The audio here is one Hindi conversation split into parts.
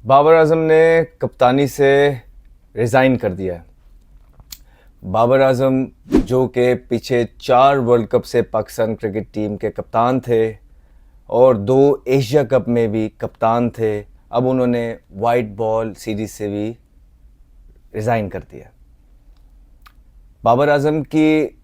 बाबर आजम ने कप्तानी से रिज़ाइन कर दिया है। बाबर आजम जो कि पीछे 4 वर्ल्ड कप से पाकिस्तान क्रिकेट टीम के कप्तान थे और 2 एशिया कप में भी कप्तान थे, अब उन्होंने वाइट बॉल सीरीज़ से भी रिज़ाइन कर दिया। बाबर आजम की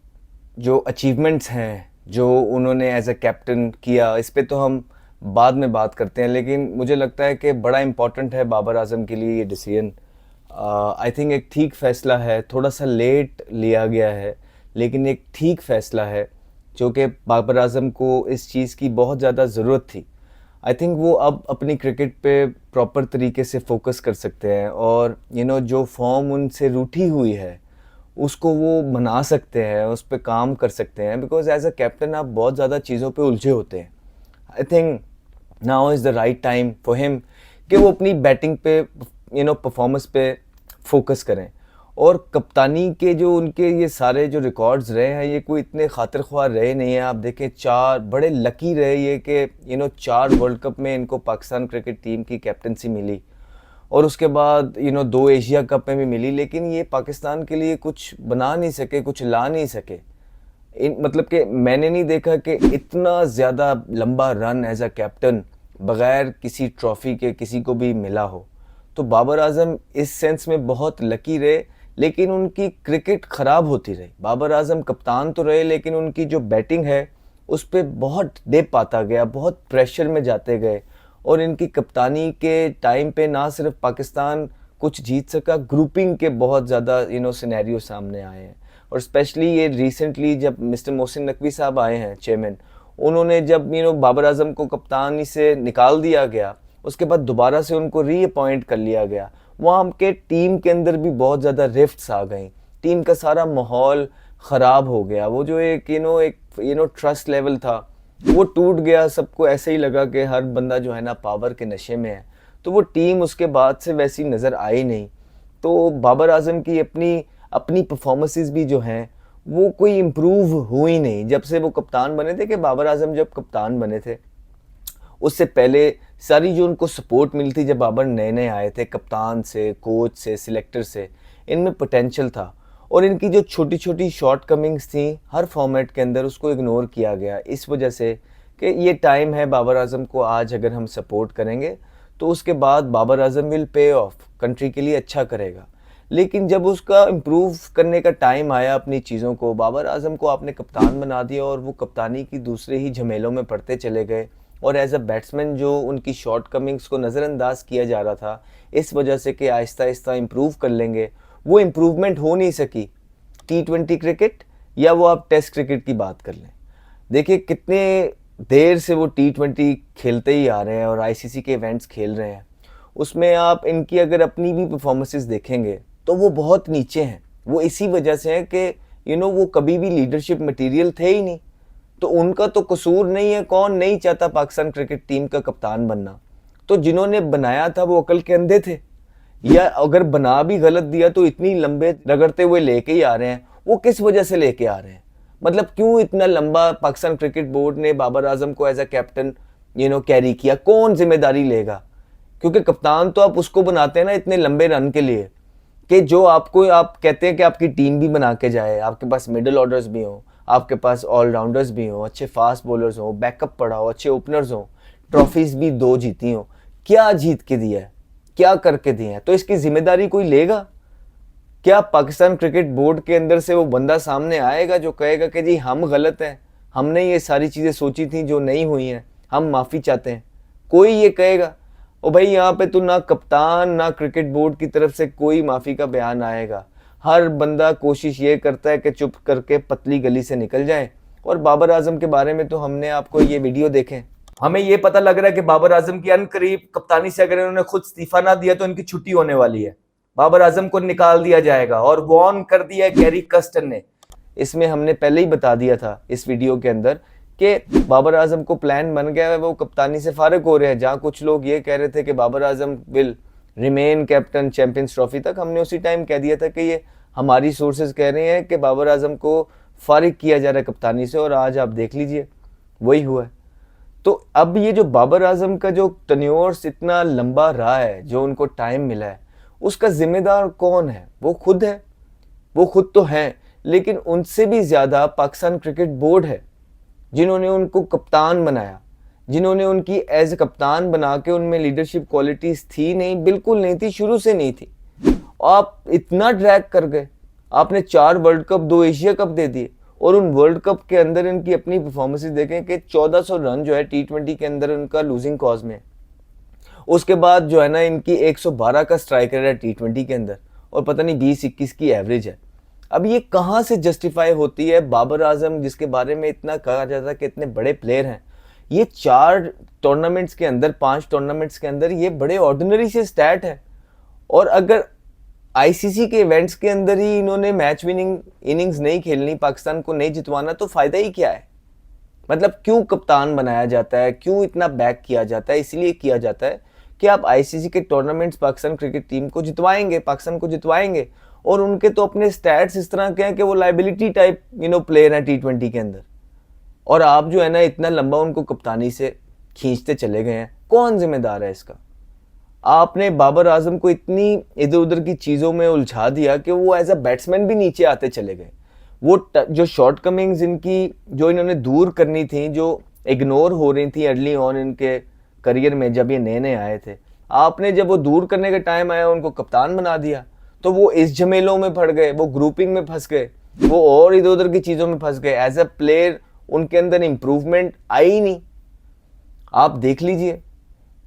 जो अचीवमेंट्स हैं, जो उन्होंने एज अ कैप्टन किया, इस पे तो हम बाद में बात करते हैं, लेकिन मुझे लगता है कि बड़ा इम्पॉर्टेंट है बाबर आजम के लिए ये डिसीजन। आई थिंक एक ठीक फ़ैसला है, थोड़ा सा लेट लिया गया है, लेकिन एक ठीक फ़ैसला है जो कि बाबर आजम को इस चीज़ की बहुत ज़्यादा ज़रूरत थी। आई थिंक वो अब अपनी क्रिकेट पे प्रॉपर तरीके से फोकस कर सकते हैं और जो फॉर्म उनसे रूठी हुई है उसको वो बना सकते हैं, उस पे काम कर सकते हैं, बिकॉज एज अ कैप्टन आप बहुत ज़्यादा चीज़ों पे उलझे होते हैं। I think now is the right time for him कि वो अपनी बैटिंग पे परफॉर्मेंस पे फोकस करें। और कप्तानी के जो उनके ये सारे जो रिकॉर्ड्स रहे हैं, ये कोई इतने खातिर ख्वाह रहे नहीं हैं। आप देखें, 4 बड़े लकी रहे ये कि 4 वर्ल्ड कप में इनको पाकिस्तान क्रिकेट टीम की कैप्टनसी मिली और उसके बाद 2 एशिया कप में भी मिली, लेकिन ये पाकिस्तान के लिए कुछ बना नहीं सके, कुछ ला नहीं सके। मतलब कि मैंने नहीं देखा कि इतना ज़्यादा लंबा रन एज अ कैप्टन बग़ैर किसी ट्रॉफ़ी के किसी को भी मिला हो। तो बाबर आजम इस सेंस में बहुत लकी रहे, लेकिन उनकी क्रिकेट ख़राब होती रही। बाबर आजम कप्तान तो रहे, लेकिन उनकी जो बैटिंग है उस पर बहुत डेप आता गया, बहुत प्रेशर में जाते गए और इनकी कप्तानी के टाइम पे ना सिर्फ पाकिस्तान कुछ जीत सका, ग्रुपिंग के बहुत ज़्यादा सिनेरियो सामने आए हैं। और स्पेशली ये रिसेंटली जब मिस्टर मोहसिन नकवी साहब आए हैं चेयरमैन, उन्होंने जब बाबर आजम को कप्तानी से निकाल दिया गया, उसके बाद दोबारा से उनको रीअपॉइंट कर लिया गया, वहाँ के टीम के अंदर भी बहुत ज़्यादा रिफ्ट्स आ गई, टीम का सारा माहौल ख़राब हो गया। वो जो एक ट्रस्ट लेवल था वो टूट गया। सबको ऐसे ही लगा कि हर बंदा जो है ना पावर के नशे में है, तो वो टीम उसके बाद से वैसी नज़र आई नहीं। तो बाबर आजम की अपनी अपनी परफॉर्मेंसेस भी जो हैं वो कोई इम्प्रूव हुई नहीं जब से वो कप्तान बने थे। कि बाबर आजम जब कप्तान बने थे उससे पहले सारी जो उनको सपोर्ट मिली थी, जब बाबर नए नए आए थे, कप्तान से, कोच से, सिलेक्टर से, इनमें पोटेंशियल था और इनकी जो छोटी छोटी शॉर्ट कमिंग्स थी हर फॉर्मेट के अंदर उसको इग्नोर किया गया, इस वजह से कि ये टाइम है बाबर आजम को आज अगर हम सपोर्ट करेंगे तो उसके बाद Babar Azam will pay of, country के लिए अच्छा करेगा। लेकिन जब उसका इम्प्रूव करने का टाइम आया अपनी चीज़ों को, बाबर आजम को आपने कप्तान बना दिया और वो कप्तानी की दूसरे ही झमेलों में पड़ते चले गए और एज अ बैट्समैन जो उनकी शॉर्ट कमिंग्स को नज़रअंदाज किया जा रहा था इस वजह से कि आहिस्ता आहिस्ता इम्प्रूव कर लेंगे, वो इम्प्रूवमेंट हो नहीं सकी। T20 क्रिकेट या वो आप टेस्ट क्रिकेट की बात कर लें, देखिए कितने देर से वो T20 खेलते ही आ रहे हैं और आईसीसी के इवेंट्स खेल रहे हैं, उसमें आप इनकी अगर अपनी भी परफॉर्मेंसेस देखेंगे तो वो बहुत नीचे हैं। वो इसी वजह से है कि वो कभी भी लीडरशिप मटेरियल थे ही नहीं। तो उनका तो कसूर नहीं है, कौन नहीं चाहता पाकिस्तान क्रिकेट टीम का कप्तान बनना। तो जिन्होंने बनाया था वो अकल के अंधे थे, या अगर बना भी गलत दिया तो इतनी लंबे रगड़ते हुए लेके ही आ रहे हैं। वो किस वजह से लेके आ रहे हैं, मतलब क्यों इतना लंबा पाकिस्तान क्रिकेट बोर्ड ने बाबर आजम को एज अ कैप्टन कैरी किया, कौन जिम्मेदारी लेगा? क्योंकि कप्तान तो आप उसको बनाते हैं ना इतने लंबे रन के लिए कि जो आपको, आप कहते हैं कि आपकी टीम भी बना के जाए, आपके पास मिडिल ऑर्डर्स भी हो, आपके पास ऑलराउंडर्स भी हो, अच्छे फास्ट बॉलर्स हो, बैकअप पड़ा हो, अच्छे ओपनर्स हो, ट्रॉफीज भी 2 जीती हो। क्या जीत के दिया है, क्या करके दिए हैं? तो इसकी जिम्मेदारी कोई लेगा क्या? पाकिस्तान क्रिकेट बोर्ड के अंदर से वो बंदा सामने आएगा जो कहेगा कि जी हम गलत हैं, हमने ये सारी चीज़ें सोची थी जो नहीं हुई हैं, हम माफ़ी चाहते हैं? कोई ये कहेगा? ओ भाई, यहाँ पे तो ना कप्तान ना क्रिकेट बोर्ड की तरफ से कोई माफ़ी का बयान आएगा। हर बंदा कोशिश ये करता है कि चुप करके पतली गली से निकल जाए। और बाबर आजम के बारे में तो हमने आपको ये वीडियो देखें, हमें ये पता लग रहा है कि बाबर आजम की अनकरीब कप्तानी से अगर इन्होंने खुद इस्तीफा ना दिया तो इनकी छुट्टी होने वाली है, बाबर आजम को निकाल दिया जाएगा। और वॉर्न कर दिया है गैरी कस्टन ने, इसमें हमने पहले ही बता दिया था इस वीडियो के अंदर कि बाबर आजम को प्लान बन गया है, वो कप्तानी से फारिग हो रहे हैं। जहां कुछ लोग ये कह रहे थे कि Babar Azam will remain captain Champions Trophy तक, हमने उसी टाइम कह दिया था कि ये हमारी सोर्सेज कह रहे हैं कि बाबर आजम को फारिग किया जा रहा है कप्तानी से, और आज आप देख लीजिए वही हुआ है। तो अब ये जो बाबर आजम का जो टन्योर्स इतना लंबा रहा है, जो उनको टाइम मिला है, उसका जिम्मेदार कौन है? वो खुद है। वो खुद तो हैं, लेकिन उनसे भी ज़्यादा पाकिस्तान क्रिकेट बोर्ड है, जिन्होंने उनको कप्तान बनाया, जिन्होंने उनकी एज ए कप्तान बना के उनमें लीडरशिप क्वालिटीज़ थी नहीं, बिल्कुल नहीं थी, शुरू से नहीं थी। आप इतना ड्रैग कर गए, आपने 4 वर्ल्ड कप 2 एशिया कप दे दिए, और उन वर्ल्ड कप के अंदर इनकी अपनी परफॉर्मेंसेस देखें कि 1400 रन जो है T20 के अंदर उनका लूजिंग कॉज में। उसके बाद जो है ना, इनकी 112 का स्ट्राइकर है T20 के अंदर, और पता नहीं 20-21 की एवरेज है। अब ये कहाँ से जस्टिफाई होती है? बाबर आजम जिसके बारे में इतना कहा जाता है कि इतने बड़े प्लेयर हैं, ये 4 टूर्नामेंट्स के अंदर, 5 टूर्नामेंट्स के अंदर ये बड़े ऑर्डिनरी से स्टैट है। और अगर आईसीसी के इवेंट्स के अंदर ही इन्होंने मैच विनिंग इनिंग्स नहीं खेलनी, पाकिस्तान को नहीं जितवाना, तो फ़ायदा ही क्या है? मतलब क्यों कप्तान बनाया जाता है, क्यों इतना बैक किया जाता है? इसलिए किया जाता है कि आप आईसीसी के टूर्नामेंट्स पाकिस्तान क्रिकेट टीम को जितवाएंगे, पाकिस्तान को जितवाएंगे। और उनके तो अपने स्टैट्स इस तरह के हैं कि वो लाइबिलिटी टाइप प्लेयर हैं T20 के अंदर। और आप जो है ना, इतना लंबा उनको कप्तानी से खींचते चले गए हैं। कौन जिम्मेदार है इसका? आपने बाबर आजम को इतनी इधर उधर की चीज़ों में उलझा दिया कि वो एज अ बैट्समैन भी नीचे आते चले गए। वो जो शॉर्टकमिंग्स इनकी जो इन्होंने दूर करनी थी, जो इग्नोर हो रही थी अर्ली ऑन इनके करियर में, जब ये नए नए आए थे, आपने जब वो दूर करने का टाइम आया उनको कप्तान बना दिया, तो वो इस झमेलों में पड़ गए, वो ग्रुपिंग में फंस गए, वो और इधर उधर की चीज़ों में फंस गए। एज अ प्लेयर उनके अंदर इम्प्रूवमेंट आई ही नहीं। आप देख लीजिए,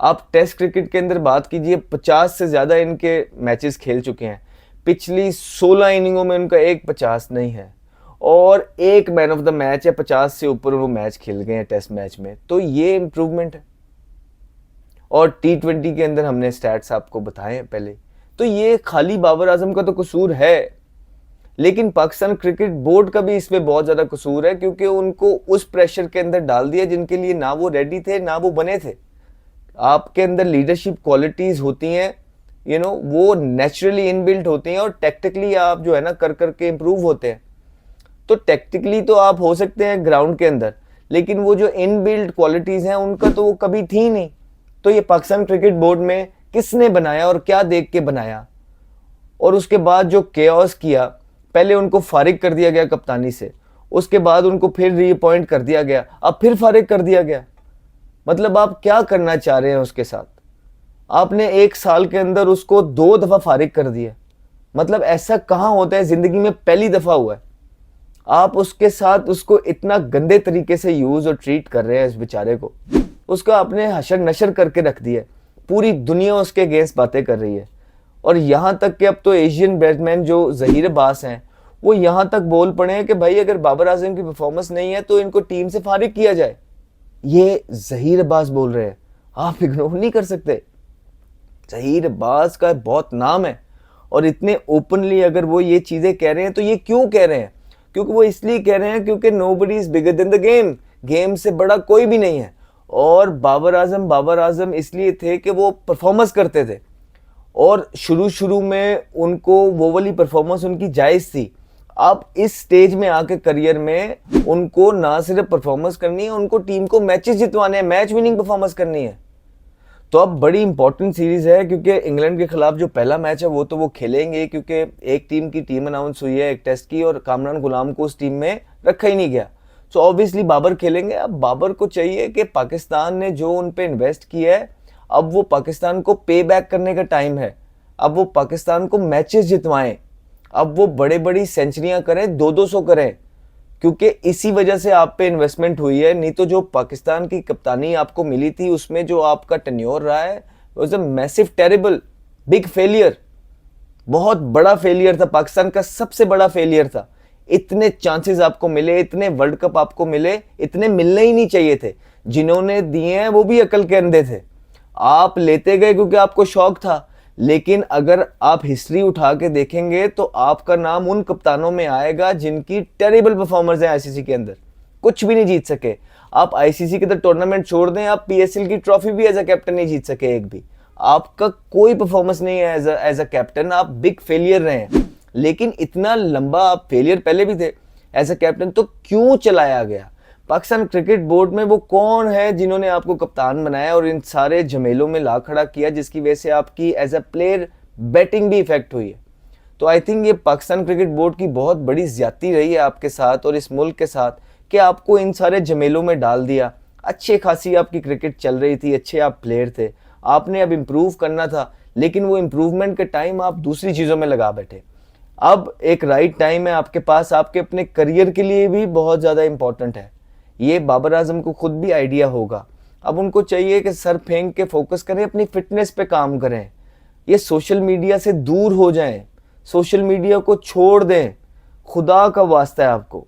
आप टेस्ट क्रिकेट के अंदर बात कीजिए, 50 से ज़्यादा इनके मैचेस खेल चुके हैं। पिछली 16 इनिंगों में उनका एक 50 नहीं है, और एक मैन ऑफ द मैच है, 50 से ऊपर वो मैच खेल गए हैं टेस्ट मैच में। तो ये इम्प्रूवमेंट है। और T20 के अंदर हमने स्टैट्स आपको बताए हैं पहले। तो ये खाली बाबर आजम का तो कसूर है, लेकिन पाकिस्तान क्रिकेट बोर्ड का भी इसमें बहुत ज़्यादा कसूर है, क्योंकि उनको उस प्रेशर के अंदर डाल दिया जिनके लिए ना वो रेडी थे, ना वो बने थे। आपके अंदर लीडरशिप क्वालिटीज़ होती हैं, वो नेचुरली इनबिल्ट होती हैं, और टेक्टिकली आप जो है ना कर करके इम्प्रूव होते हैं। तो टेक्टिकली तो आप हो सकते हैं ग्राउंड के अंदर, लेकिन वो जो इनबिल्ट क्वालिटीज़ हैं उनका तो वो कभी थी नहीं। तो ये पाकिस्तान क्रिकेट बोर्ड में किसने बनाया और क्या देख के बनाया? और उसके बाद जो केओस किया, पहले उनको फारिग कर दिया गया कप्तानी से, उसके बाद उनको फिर रीअपॉइंट कर दिया गया, अब फिर फारिग कर दिया गया। मतलब आप क्या करना चाह रहे हैं उसके साथ? आपने 1 साल के अंदर उसको 2 दफ़ा फारिग कर दिया। मतलब ऐसा कहाँ होता है? ज़िंदगी में पहली दफ़ा हुआ है। आप उसके साथ उसको इतना गंदे तरीके से यूज़ और ट्रीट कर रहे हैं इस बेचारे को। उसका आपने हशर नशर करके रख दिया। पूरी दुनिया उसके अगेंस्ट बातें कर रही है। और यहाँ तक कि अब तो एशियन बैट्समैन जो ज़हीर अब्बास हैं, वो यहाँ तक बोल पड़े हैं कि भाई अगर बाबर आजम की परफॉर्मेंस नहीं है तो इनको टीम से फारिग किया जाए। ये ज़हीर अब्बास बोल रहे हैं, आप इग्नोर नहीं कर सकते। ज़हीर अब्बास का बहुत नाम है, और इतने ओपनली अगर वो ये चीज़ें कह रहे हैं तो ये क्यों कह रहे हैं? क्योंकि वो इसलिए कह रहे हैं क्योंकि nobody is bigger than the game. Game से बड़ा कोई भी नहीं है। और बाबर आजम इसलिए थे कि वो परफॉर्मेंस करते थे, और शुरू में उनको वो वाली परफॉर्मेंस उनकी जायज़ थी। अब इस स्टेज में आके करियर में उनको ना सिर्फ परफॉर्मेंस करनी है, उनको टीम को मैचेस जितवाने हैं, मैच विनिंग परफॉर्मेंस करनी है। तो अब बड़ी इंपॉर्टेंट सीरीज़ है, क्योंकि इंग्लैंड के खिलाफ जो पहला मैच है वो तो वो खेलेंगे, क्योंकि एक टीम की टीम अनाउंस हुई है, एक टेस्ट की, और कामरान गुलाम को उस टीम में रखा ही नहीं गया। तो ऑब्वियसली बाबर खेलेंगे। अब बाबर को चाहिए कि पाकिस्तान ने जो उन पे इन्वेस्ट किया है, अब वो पाकिस्तान को पे बैक करने का टाइम है। अब वो पाकिस्तान को मैचेस जितवाएं, अब वो बड़े बड़ी सेंचुरियां करें, 200 करें, क्योंकि इसी वजह से आप पे इन्वेस्टमेंट हुई है। नहीं तो जो पाकिस्तान की कप्तानी आपको मिली थी, उसमें जो आपका टेन्योर रहा है, was a massive terrible big failure. बहुत बड़ा फेलियर था, पाकिस्तान का सबसे बड़ा फेलियर था। इतने चांसेस आपको मिले, इतने वर्ल्ड कप आपको मिले, इतने मिलने ही नहीं चाहिए थे। जिन्होंने दिए हैं वो भी अकल के अंधे थे। आप लेते गए क्योंकि आपको शौक था, लेकिन अगर आप हिस्ट्री उठा के देखेंगे तो आपका नाम उन कप्तानों में आएगा जिनकी टेरिबल परफॉर्मेंस है आईसीसी के अंदर, कुछ भी नहीं जीत सके। आप आईसीसी के अंदर टूर्नामेंट छोड़ दें, आप पीएसएल की ट्रॉफी भी एज अ कैप्टन नहीं जीत सके एक भी। आपका कोई परफॉर्मेंस नहीं है एज अ कैप्टन, आप बिग फेलियर रहे हैं। लेकिन इतना लंबा आप फेलियर पहले भी थे एज अ कैप्टन, तो क्यों चलाया गया? पाकिस्तान क्रिकेट बोर्ड में वो कौन है जिन्होंने आपको कप्तान बनाया और इन सारे झमेलों में ला खड़ा किया, जिसकी वजह से आपकी एज अ प्लेयर बैटिंग भी इफेक्ट हुई है। तो आई थिंक ये पाकिस्तान क्रिकेट बोर्ड की बहुत बड़ी ज्यादती रही है आपके साथ और इस मुल्क के साथ कि आपको इन सारे झमेलों में डाल दिया। अच्छे खासी आपकी क्रिकेट चल रही थी, अच्छे आप प्लेयर थे, आपने अब इम्प्रूव करना था, लेकिन वो इम्प्रूवमेंट के टाइम आप दूसरी चीज़ों में लगा बैठे। अब एक राइट टाइम है आपके पास, आपके अपने करियर के लिए भी बहुत ज़्यादा इंपॉर्टेंट है। ये बाबर आजम को खुद भी आइडिया होगा। अब उनको चाहिए कि सर फेंक के फोकस करें, अपनी फिटनेस पे काम करें, ये सोशल मीडिया से दूर हो जाएं, सोशल मीडिया को छोड़ दें। खुदा का वास्ता है आपको,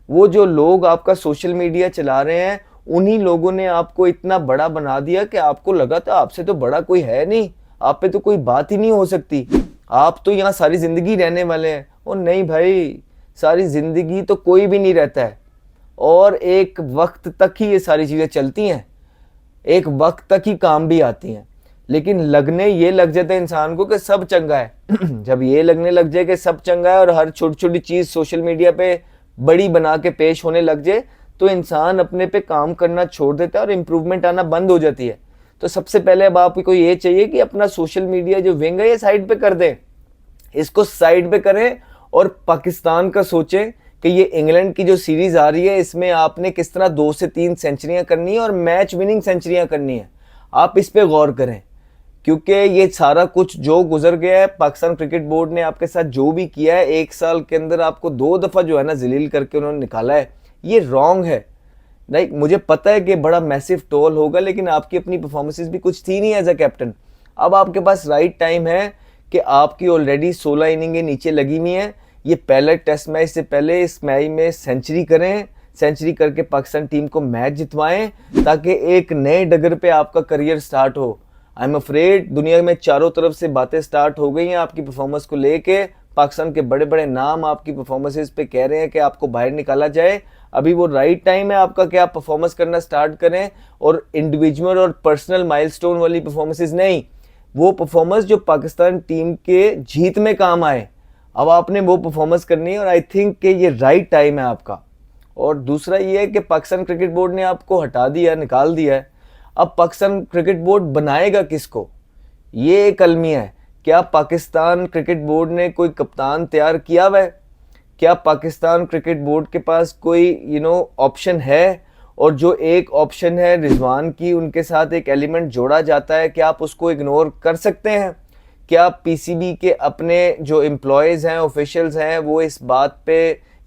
वो जो लोग आपका सोशल मीडिया चला रहे हैं उन्हीं लोगों ने आपको इतना बड़ा बना दिया कि आपको लगा था आपसे तो बड़ा कोई है नहीं, आप पे तो कोई बात ही नहीं हो सकती, आप तो यहाँ सारी जिंदगी रहने वाले हैं। और नहीं भाई, सारी जिंदगी तो कोई भी नहीं रहता है और एक वक्त तक ही ये सारी चीज़ें चलती हैं, एक वक्त तक ही काम भी आती हैं। लेकिन लगने ये लग जाता है इंसान को कि सब चंगा है जब ये लगने लग जाए कि सब चंगा है और हर छोटी छोटी चीज़ सोशल मीडिया पे बड़ी बना के पेश होने लग जाए, तो इंसान अपने पे काम करना छोड़ देता है और इम्प्रूवमेंट आना बंद हो जाती है। तो सबसे पहले अब आपको ये चाहिए कि अपना सोशल मीडिया जो विंग है ये साइड पे कर दें, इसको साइड पे करें और पाकिस्तान का सोचें कि ये इंग्लैंड की जो सीरीज आ रही है इसमें आपने किस तरह 2 से 3 सेंचुरियां करनी है और मैच विनिंग सेंचुरियां करनी है। आप इस पे गौर करें, क्योंकि ये सारा कुछ जो गुजर गया है, पाकिस्तान क्रिकेट बोर्ड ने आपके साथ जो भी किया है, 1 साल के अंदर आपको 2 दफ़ा जो है ना जलील करके उन्होंने निकाला है, ये रॉन्ग है। लाइक मुझे पता है कि बड़ा मैसिव टोल होगा, लेकिन आपकी अपनी परफॉर्मेंसेस भी कुछ थी नहीं एज अ कैप्टन। अब आपके पास राइट टाइम है कि आपकी ऑलरेडी 16 इनिंगें नीचे लगी हुई हैं, ये पहले टेस्ट मैच से पहले इस मैच में सेंचुरी करें, सेंचुरी करके पाकिस्तान टीम को मैच जितवाएं ताकि एक नए डगर पे आपका करियर स्टार्ट हो। आई एम अफ्रेड दुनिया में चारों तरफ से बातें स्टार्ट हो गई हैं आपकी परफॉर्मेंस को लेके, पाकिस्तान के बड़े बड़े नाम आपकी परफॉर्मेंसेस पे कह रहे हैं कि आपको बाहर निकाला जाए। अभी वो राइट टाइम है आपका कि आप परफॉर्मेंस करना स्टार्ट करें, और इंडिविजुअल और पर्सनल माइलस्टोन वाली परफॉर्मेंसेस नहीं, वो परफॉर्मेंस जो पाकिस्तान टीम के जीत में काम आए, अब आपने वो परफॉर्मेंस करनी है। और आई थिंक कि ये राइट टाइम है आपका। और दूसरा ये है कि पाकिस्तान क्रिकेट बोर्ड ने आपको हटा दिया, निकाल दिया है, अब पाकिस्तान क्रिकेट बोर्ड बनाएगा किसको, ये एक अलमिया है। क्या पाकिस्तान क्रिकेट बोर्ड ने कोई कप्तान तैयार किया हुआ है? क्या पाकिस्तान क्रिकेट बोर्ड के पास कोई ऑप्शन है? और जो एक ऑप्शन है रिजवान की, उनके साथ एक एलिमेंट जोड़ा जाता है, क्या आप उसको इग्नोर कर सकते हैं? क्या पीसीबी के अपने जो एम्प्लॉयज़ हैं, ऑफिशियल्स हैं, वो इस बात पे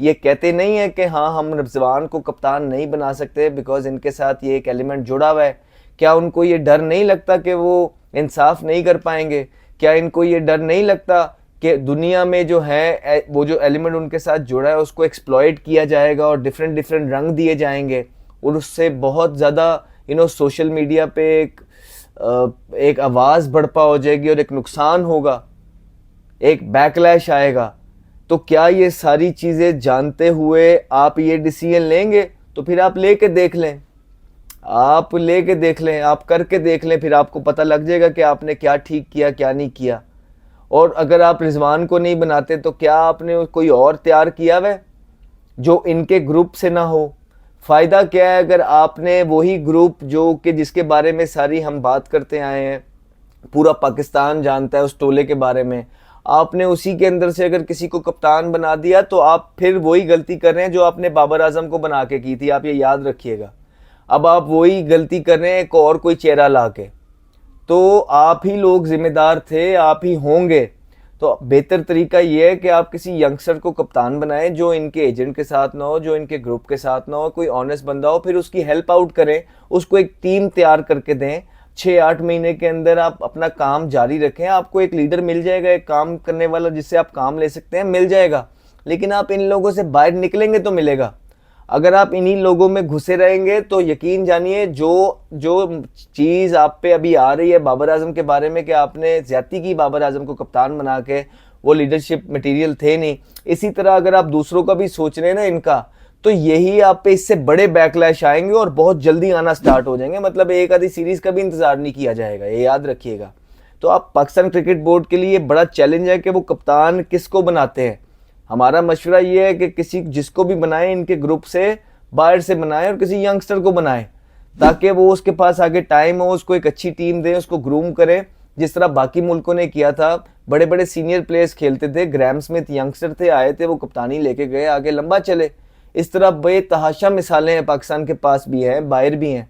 ये कहते नहीं है कि हाँ हम रिजवान को कप्तान नहीं बना सकते बिकॉज इनके साथ ये एक एलिमेंट जुड़ा हुआ है? क्या उनको ये डर नहीं लगता कि वो इंसाफ नहीं कर पाएंगे? क्या इनको ये डर नहीं लगता कि दुनिया में जो है वो जो एलिमेंट उनके साथ जुड़ा है उसको एक्सप्लॉइट किया जाएगा और डिफरेंट डिफरेंट रंग दिए जाएंगे, और उससे बहुत ज़्यादा सोशल मीडिया पे एक आवाज़ बढ़पा हो जाएगी और एक नुकसान होगा, एक बैकलैश आएगा? तो क्या ये सारी चीज़ें जानते हुए आप ये डिसीजन लेंगे? तो फिर आप लेके देख लें, आप लेके देख लें, आप करके देख लें, फिर आपको पता लग जाएगा कि आपने क्या ठीक किया क्या नहीं किया। और अगर आप रिजवान को नहीं बनाते तो क्या आपने कोई और तैयार किया हुआ जो इनके ग्रुप से ना हो? फ़ायदा क्या है अगर आपने वही ग्रुप जो कि जिसके बारे में सारी हम बात करते आए हैं, पूरा पाकिस्तान जानता है उस टोले के बारे में, आपने उसी के अंदर से अगर किसी को कप्तान बना दिया तो आप फिर वही गलती कर रहे हैं जो आपने बाबर आजम को बना के की थी, आप ये याद रखिएगा। अब आप वही गलती कर रहे हैं एक और कोई चेहरा ला के, तो आप ही लोग जिम्मेदार थे, आप ही होंगे। तो बेहतर तरीका ये है कि आप किसी यंगस्टर को कप्तान बनाएं जो इनके एजेंट के साथ ना हो, जो इनके ग्रुप के साथ ना हो, कोई ऑनेस्ट बंदा हो, फिर उसकी हेल्प आउट करें, उसको एक टीम तैयार करके दें। 6-8 महीने के अंदर आप अपना काम जारी रखें, आपको एक लीडर मिल जाएगा, एक काम करने वाला जिससे आप काम ले सकते हैं मिल जाएगा। लेकिन आप इन लोगों से बाहर निकलेंगे तो मिलेगा। अगर आप इन्हीं लोगों में घुसे रहेंगे तो यकीन जानिए जो चीज़ आप पे अभी आ रही है बाबर आजम के बारे में कि आपने ज्यादती की बाबर आजम को कप्तान बना के, वो लीडरशिप मटेरियल थे नहीं, इसी तरह अगर आप दूसरों का भी सोच रहे हैं ना इनका, तो यही आप पे इससे बड़े बैकलैश आएंगे और बहुत जल्दी आना स्टार्ट हो जाएंगे। मतलब एक आधी सीरीज़ का भी इंतज़ार नहीं किया जाएगा, ये याद रखिएगा। तो आप पाकिस्तान क्रिकेट बोर्ड के लिए बड़ा चैलेंज है कि वो कप्तान किसको बनाते हैं। हमारा मशवरा ये है कि किसी जिसको भी बनाएं इनके ग्रुप से बाहर से बनाए और किसी यंगस्टर को बनाए, ताकि वो उसके पास आगे टाइम हो, उसको एक अच्छी टीम दे, उसको ग्रूम करे, जिस तरह बाकी मुल्कों ने किया था। बड़े बड़े सीनियर प्लेयर्स खेलते थे, ग्राहम स्मिथ यंगस्टर थे, आए थे, वो कप्तानी लेके गए, आगे लंबा चले। इस तरह बेतहाशा मिसालें हैं, पाकिस्तान के पास भी हैं, बाहर भी हैं।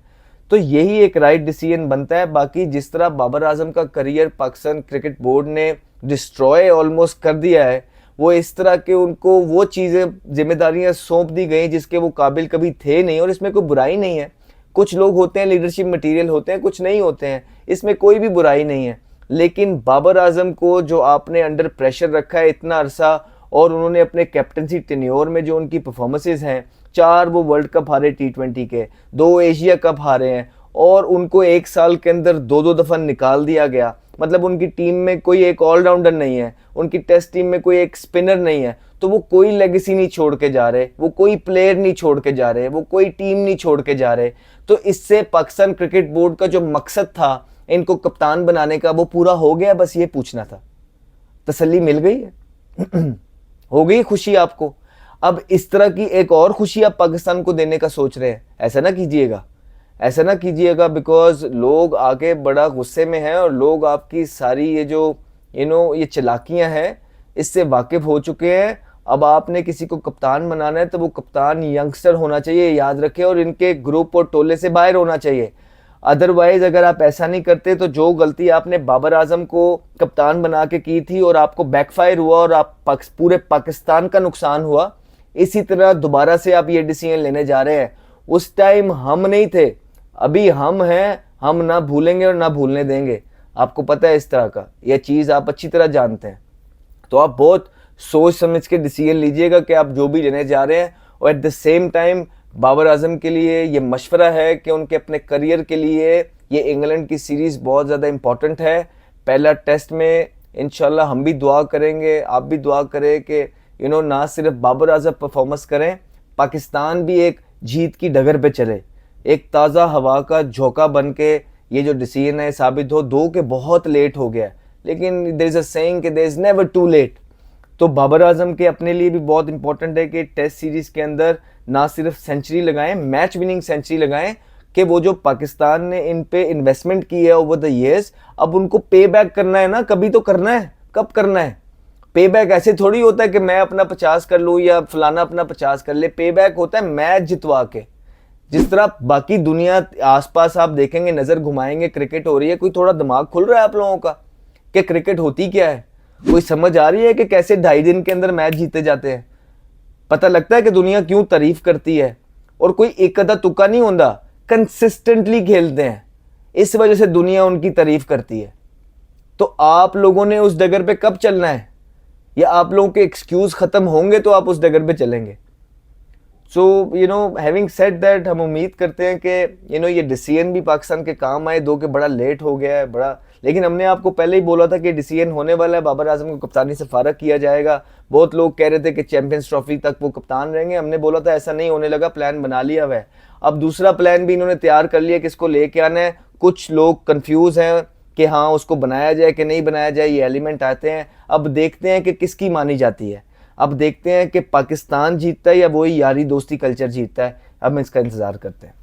तो यही एक राइट डिसीजन बनता है। बाकी जिस तरह बाबर आजम का करियर पाकिस्तान क्रिकेट बोर्ड ने डिस्ट्रॉय ऑलमोस्ट कर दिया है, वो इस तरह के उनको वो चीज़ें जिम्मेदारियां सौंप दी गई जिसके वो काबिल कभी थे नहीं, और इसमें कोई बुराई नहीं है। कुछ लोग होते हैं लीडरशिप मटेरियल होते हैं, कुछ नहीं होते हैं, इसमें कोई भी बुराई नहीं है। लेकिन बाबर आजम को जो आपने अंडर प्रेशर रखा है इतना अरसा, और उन्होंने अपने कैप्टनसी टेन्योर में जो उनकी परफॉर्मेंसेज हैं, 4 वो वर्ल्ड कप हारे T20 के, 2 एशिया कप हारे हैं, और उनको 1 साल के अंदर 2-2 दफ़ा निकाल दिया गया। मतलब उनकी टीम में कोई एक ऑलराउंडर नहीं है, उनकी टेस्ट टीम में कोई एक स्पिनर नहीं है, तो वो कोई लेगेसी नहीं छोड़ के जा रहे, वो कोई प्लेयर नहीं छोड़ के जा रहे, वो कोई टीम नहीं छोड़ के जा रहे। तो इससे पाकिस्तान क्रिकेट बोर्ड का जो मकसद था इनको कप्तान बनाने का, वो पूरा हो गया। बस ये पूछना था, तसल्ली मिल गई है? हो गई खुशी आपको? अब इस तरह की एक और खुशी आप पाकिस्तान को देने का सोच रहे हैं, ऐसा ना कीजिएगा, ऐसा ना कीजिएगा, बिकॉज लोग आगे बड़ा गुस्से में हैं, और लोग आपकी सारी ये जो ये चालाकियां हैं इससे वाकिफ हो चुके हैं। अब आपने किसी को कप्तान बनाना है तो वो कप्तान यंगस्टर होना चाहिए, याद रखें, और इनके ग्रुप और टोले से बाहर होना चाहिए। अदरवाइज अगर आप ऐसा नहीं करते तो जो गलती आपने बाबर आजम को कप्तान बना के की थी और आपको बैकफायर हुआ और आप पूरे पाकिस्तान का नुकसान हुआ, इसी तरह दोबारा से आप ये डिसीजन लेने जा रहे हैं। उस टाइम हम नहीं थे, अभी हम हैं, हम ना भूलेंगे और ना भूलने देंगे। आपको पता है इस तरह का, यह चीज़ आप अच्छी तरह जानते हैं। तो आप बहुत सोच समझ के डिसीजन लीजिएगा कि आप जो भी लेने जा रहे हैं। और at the same time Babar Azam के लिए ये मशवरा है कि उनके अपने करियर के लिए ये इंग्लैंड की सीरीज़ बहुत ज़्यादा इंपॉर्टेंट है। पहला टेस्ट में इंशाल्लाह हम भी दुआ करेंगे, आप भी दुआ करें कि ना सिर्फ बाबर आजम परफॉर्मेंस करें, पाकिस्तान भी एक जीत की डगर पे चले, एक ताज़ा हवा का झोंका बन के ये जो डिसीजन है साबित हो। दो के बहुत लेट हो गया, लेकिन देयर इज़ अ सेइंग कि there is never too late. तो बाबर आजम के अपने लिए भी बहुत इंपॉर्टेंट है कि टेस्ट सीरीज़ के अंदर ना सिर्फ सेंचुरी लगाएं, मैच विनिंग सेंचुरी लगाएं, कि वो जो पाकिस्तान ने इन पे इन्वेस्टमेंट की है ओवर द ईयर्स, अब उनको पे बैक करना है ना, कभी तो करना है। कब करना है पे बैक? ऐसे थोड़ी होता है कि मैं अपना 50 कर लूँ या फलाना अपना 50 कर ले। पे बैक होता है मैच जितवा के। जिस तरह बाकी दुनिया आसपास आप देखेंगे, नज़र घुमाएंगे, क्रिकेट हो रही है, कोई थोड़ा दिमाग खुल रहा है आप लोगों का कि क्रिकेट होती क्या है? कोई समझ आ रही है कि कैसे 2.5 दिन के अंदर मैच जीते जाते हैं? पता लगता है कि दुनिया क्यों तारीफ करती है। और कोई एक अदा तुक्का नहीं होता, कंसिस्टेंटली खेलते हैं, इस वजह से दुनिया उनकी तारीफ करती है। तो आप लोगों ने उस डगर पे कब चलना है? या आप लोगों के एक्सक्यूज खत्म होंगे तो आप उस डगर पे चलेंगे। सो हैविंग सेड दैट, हम उम्मीद करते हैं कि ये डिसीजन भी पाकिस्तान के काम आए। दो के बड़ा लेट हो गया है बड़ा, लेकिन हमने आपको पहले ही बोला था कि डिसीजन होने वाला है, बाबर आजम को कप्तानी से फारग किया जाएगा। बहुत लोग कह रहे थे कि चैंपियंस ट्रॉफी तक वो कप्तान रहेंगे, हमने बोला था ऐसा नहीं होने लगा, प्लान बना लिया हुआ है। अब दूसरा प्लान भी इन्होंने तैयार कर लिया, किसको लेके आना है। कुछ लोग कंफ्यूज हैं कि हाँ उसको बनाया जाए कि नहीं बनाया जाए, ये एलिमेंट आते हैं। अब देखते हैं कि किसकी मानी जाती है, अब देखते हैं कि पाकिस्तान जीतता है या वही यारी दोस्ती कल्चर जीतता है। अब हम इसका इंतज़ार करते हैं।